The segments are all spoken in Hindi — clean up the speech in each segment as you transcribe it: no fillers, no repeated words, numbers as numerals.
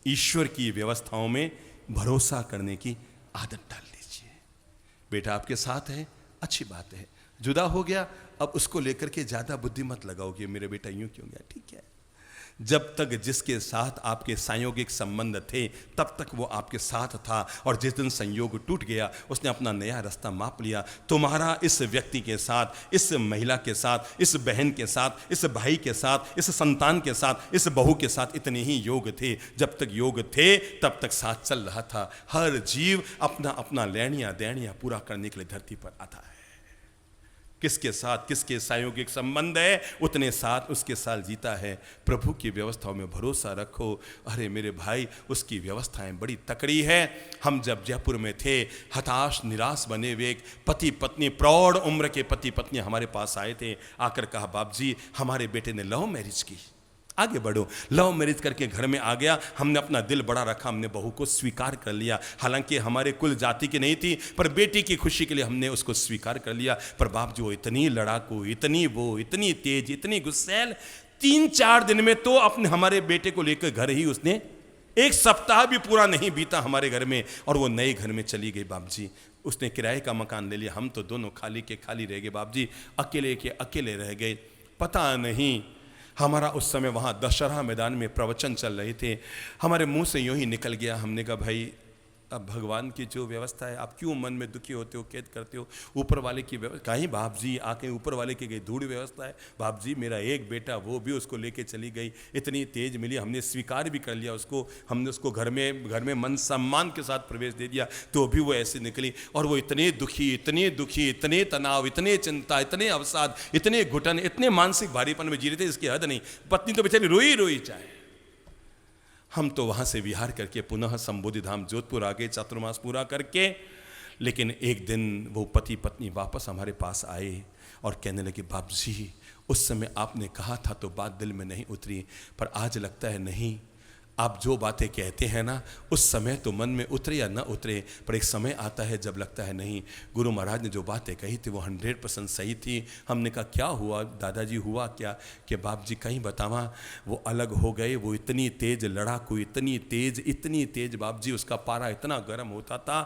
ईश्वर की व्यवस्थाओं में भरोसा करने की आदत डाल लीजिए। बेटा आपके साथ है, अच्छी बात है। जुदा हो गया, अब उसको लेकर के ज़्यादा बुद्धि मत लगाओ कि मेरे बेटा यूं क्यों गया। ठीक है, जब तक जिसके साथ आपके संयोगिक संबंध थे तब तक वो आपके साथ था, और जिस दिन संयोग टूट गया उसने अपना नया रास्ता माप लिया। तुम्हारा इस व्यक्ति के साथ, इस महिला के साथ, इस बहन के साथ, इस भाई के साथ, इस संतान के साथ, इस बहू के साथ इतने ही योग थे। जब तक योग थे तब तक साथ चल रहा था। हर जीव अपना अपना लेनिया देनिया पूरा करने के लिए धरती पर आता है। किसके साथ किसके संयोगिक संबंध है उतने साथ उसके साथ जीता है। प्रभु की व्यवस्थाओं में भरोसा रखो। अरे मेरे भाई, उसकी व्यवस्थाएं बड़ी तकड़ी है। हम जब जयपुर में थे, हताश निराश बने हुए एक पति पत्नी, प्रौढ़ उम्र के पति पत्नी हमारे पास आए थे। आकर कहा, बाप जी हमारे बेटे ने लव मैरिज की, आगे बढ़ो। लव मैरिज करके घर में आ गया। हमने अपना दिल बड़ा रखा, हमने बहू को स्वीकार कर लिया। हालांकि हमारे कुल जाति की नहीं थी, पर बेटी की खुशी के लिए हमने उसको स्वीकार कर लिया। पर बाप जो इतनी लड़ाकू, इतनी तेज, इतनी गुस्सैल, 3-4 दिन में तो अपने हमारे बेटे को लेकर घर ही उसने, 1 सप्ताह भी पूरा नहीं बीता हमारे घर में, और वो नए घर में चली गई। बाप जी उसने किराए का मकान ले लिया। हम तो दोनों खाली के खाली रह गए। बाप जी अकेले के अकेले रह गए। पता नहीं, हमारा उस समय वहाँ दशहरा मैदान में प्रवचन चल रहे थे, हमारे मुंह से यूं ही निकल गया। हमने कहा, भाई अब भगवान की जो व्यवस्था है, आप क्यों मन में दुखी होते हो, कैद करते हो? ऊपर वाले की व्यवस्था कहीं, बाप जी आके ऊपर वाले की गई धूड़ व्यवस्था है। बाप जी मेरा एक बेटा, वो भी उसको लेके चली गई, इतनी तेज मिली, हमने स्वीकार भी कर लिया उसको। हमने उसको घर में मन सम्मान के साथ प्रवेश दे दिया, तो भी वो ऐसे निकली। और वो इतने दुखी, इतने तनाव, इतने चिंता, इतने अवसाद, इतने घुटन, इतने मानसिक भारीपन में जी रहे थे, इसकी हद नहीं। पत्नी तो बेचारी रोई चाहे। हम तो वहाँ से विहार करके पुनः संबोधि धाम जोधपुर आ गए, चातुर्मास पूरा करके। लेकिन एक दिन वो पति पत्नी वापस हमारे पास आए और कहने लगे, बाप जी उस समय आपने कहा था तो बात दिल में नहीं उतरी, पर आज लगता है नहीं, आप जो बातें कहते हैं ना उस समय तो मन में उतरे या ना उतरे, पर एक समय आता है जब लगता है नहीं, गुरु महाराज ने जो बातें कही थी वो 100% सही थी। हमने कहा क्या हुआ दादाजी, हुआ क्या? कि बाप जी कहीं बतावा, वो अलग हो गए। वो इतनी तेज लड़ाकू, इतनी तेज बाप जी, उसका पारा इतना गर्म होता था,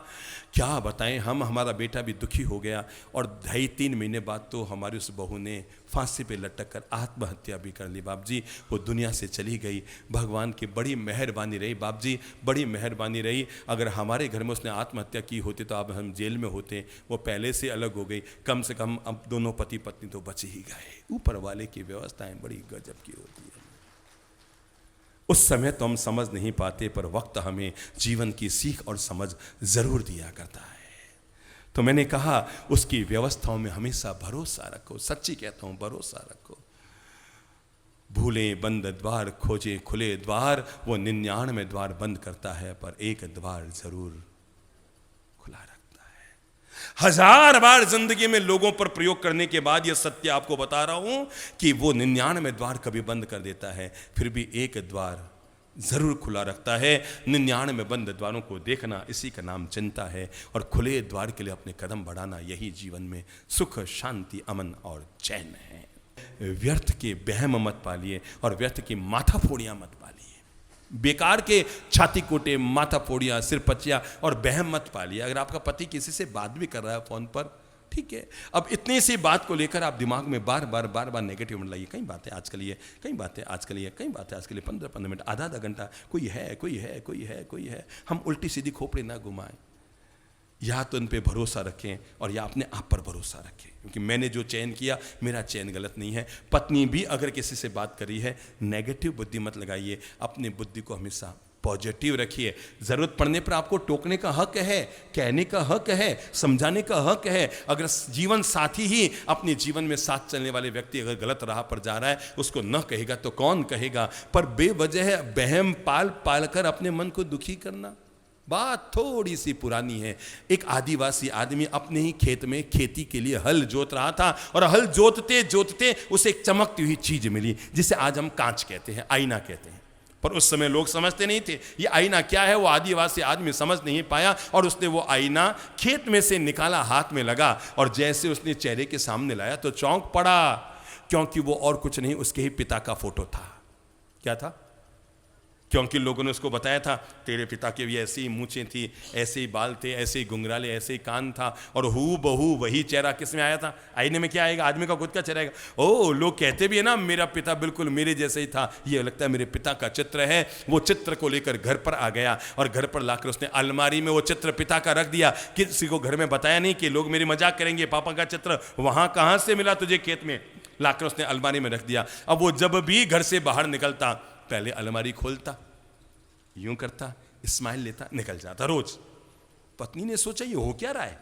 क्या बताएं हम। हमारा बेटा भी दुखी हो गया, और 2.5-3 महीने बाद तो हमारी उस बहू ने फांसी पे लटक कर आत्महत्या भी कर ली। बाप जी वो दुनिया से चली गई। भगवान की बड़ी मेहरबानी रही बाप जी, बड़ी मेहरबानी रही। अगर हमारे घर में उसने आत्महत्या की होती तो अब हम जेल में होते। वो पहले से अलग हो गई। कम से कम अब दोनों पति पत्नी तो बच ही गए। ऊपर वाले की व्यवस्थाएं बड़ी गजब की होती है। उस समय तो हम समझ नहीं पाते, पर वक्त हमें जीवन की सीख और समझ जरूर दिया करता है। तो मैंने कहा उसकी व्यवस्थाओं में हमेशा भरोसा रखो। सच्ची कहता हूं, भरोसा रखो। भूले बंद द्वार, खोजे खुले द्वार। वो 99 द्वार बंद करता है, पर एक द्वार जरूर खुला रखता है। 1000 बार जिंदगी में लोगों पर प्रयोग करने के बाद यह सत्य आपको बता रहा हूं कि वो 99 द्वार कभी बंद कर देता है, फिर भी एक द्वार जरूर खुला रखता है। 99 बंद द्वारों को देखना, इसी का नाम चिंता है। और खुले द्वार के लिए अपने कदम बढ़ाना, यही जीवन में सुख, शांति, अमन और चैन है। व्यर्थ के बहम मत पालिए और व्यर्थ की माथा फोड़ियां मत पालिए। बेकार के छाती कोटे, माथा फोड़ियां, सिर पचिया और बहम मत पालिए। अगर आपका पति किसी से बात भी कर रहा है फोन पर, ठीक है, अब इतनी सी बात को लेकर आप दिमाग में बार बार नेगेटिव मत लाइए। कई बातें आज के लिए, कई बातें आज के लिए, कई बातें आज के लिए 15-15 मिनट, आधा घंटा, कोई है। हम उल्टी सीधी खोपड़ी ना घुमाएं। या तो उन पे भरोसा रखें और या अपने आप पर भरोसा रखें, क्योंकि मैंने जो चयन किया मेरा चयन गलत नहीं है। पत्नी भी अगर किसी से बात करी है, नेगेटिव बुद्धि मत लगाइए। अपनी बुद्धि को हमेशा पॉजिटिव रखिए। जरूरत पड़ने पर आपको टोकने का हक है, कहने का हक है, समझाने का हक है। अगर जीवन साथी ही अपने जीवन में साथ चलने वाले व्यक्ति अगर गलत राह पर जा रहा है, उसको न कहेगा तो कौन कहेगा। पर बेवजह बहम पाल कर अपने मन को दुखी करना, बात थोड़ी सी पुरानी है। एक आदिवासी आदमी अपने ही खेत में खेती के लिए हल जोत रहा था, और हल जोतते उसे एक चमकती हुई चीज मिली, जिसे आज हम कांच कहते हैं, आईना कहते हैं। पर उस समय लोग समझते नहीं थे ये आईना क्या है। वो आदिवासी आदमी समझ नहीं पाया, और उसने वो आईना खेत में से निकाला, हाथ में लगा, और जैसे उसने चेहरे के सामने लाया तो चौंक पड़ा, क्योंकि वो और कुछ नहीं, उसके ही पिता का फोटो था। क्या था? क्योंकि लोगों ने उसको बताया था तेरे पिता के भी ऐसी ही मूंछें थी, ऐसे ही बाल थे, ऐसे ही घुंघराले, ऐसे ही कान था, और हू बहू वही चेहरा किस में आया था? आईने में क्या आएगा? आदमी का खुद का चेहरा आएगा। ओ, लोग कहते भी है ना मेरा पिता बिल्कुल मेरे जैसे ही था, ये लगता है मेरे पिता का चित्र है। वो चित्र को लेकर घर पर आ गया और घर पर लाकर उसने अलमारी में वो चित्र पिता का रख दिया। किसी को घर में बताया नहीं कि लोग मेरी मजाक करेंगे, पापा का चित्र वहां कहां से मिला तुझे खेत में, लाकर उसने अलमारी में रख दिया। अब वो जब भी घर से बाहर निकलता पहले अलमारी खोलता, यूं करता, स्माइल लेता, निकल जाता रोज। पत्नी ने सोचा ये हो क्या रहा है?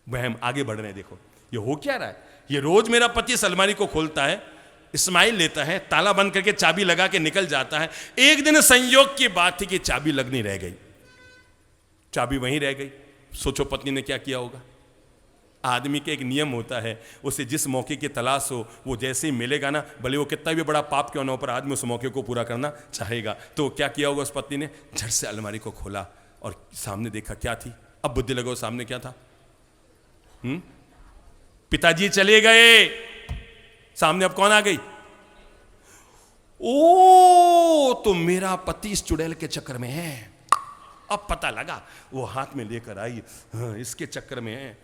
वहम आगे बढ़ रहे हैं, देखो ये हो क्या रहा है, ये रोज मेरा पति इस अलमारी को खोलता है, स्माइल लेता है, ताला बंद करके चाबी लगा के निकल जाता है। एक दिन संयोग की बात थी कि चाबी लगनी रह गई, चाबी वहीं रह गई। सोचो पत्नी ने क्या किया होगा। आदमी के एक नियम होता है, उसे जिस मौके की तलाश हो वो जैसे ही मिलेगा ना, भले वो कितना भी बड़ा पाप क्यों ना हो, पर आदमी उस मौके को पूरा करना चाहेगा। तो क्या किया होगा उस पत्नी ने? झट से अलमारी को खोला और सामने देखा क्या थी। अब बुद्धि लगाओ सामने क्या था? पिताजी चले गए, सामने अब कौन आ गई? ओ, तो मेरा पति इस चुड़ैल के चक्कर में है। अब पता लगा, वो हाथ में लेकर आई, हाँ, इसके चक्कर में है,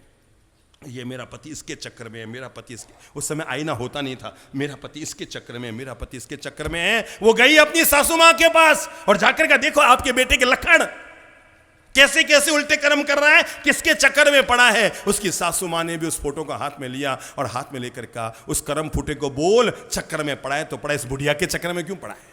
ये मेरा पति इसके चक्कर में है, मेरा पति इसके। उस समय आईना होता नहीं था, मेरा पति इसके चक्कर में है, मेरा पति इसके चक्कर में है। वो गई अपनी सासू मां के पास और जाकर का देखो आपके बेटे के लक्षण कैसे कैसे उल्टे कर्म कर रहा है, किसके चक्कर में पड़ा है। उसकी सासू मां ने भी उस फोटो को हाथ में लिया और हाथ में लेकर कहा, उस कर्म फूटे को बोल, चक्कर में पड़ा है तो पड़ा, इस बुढ़िया के चक्कर में क्यों पड़ा है?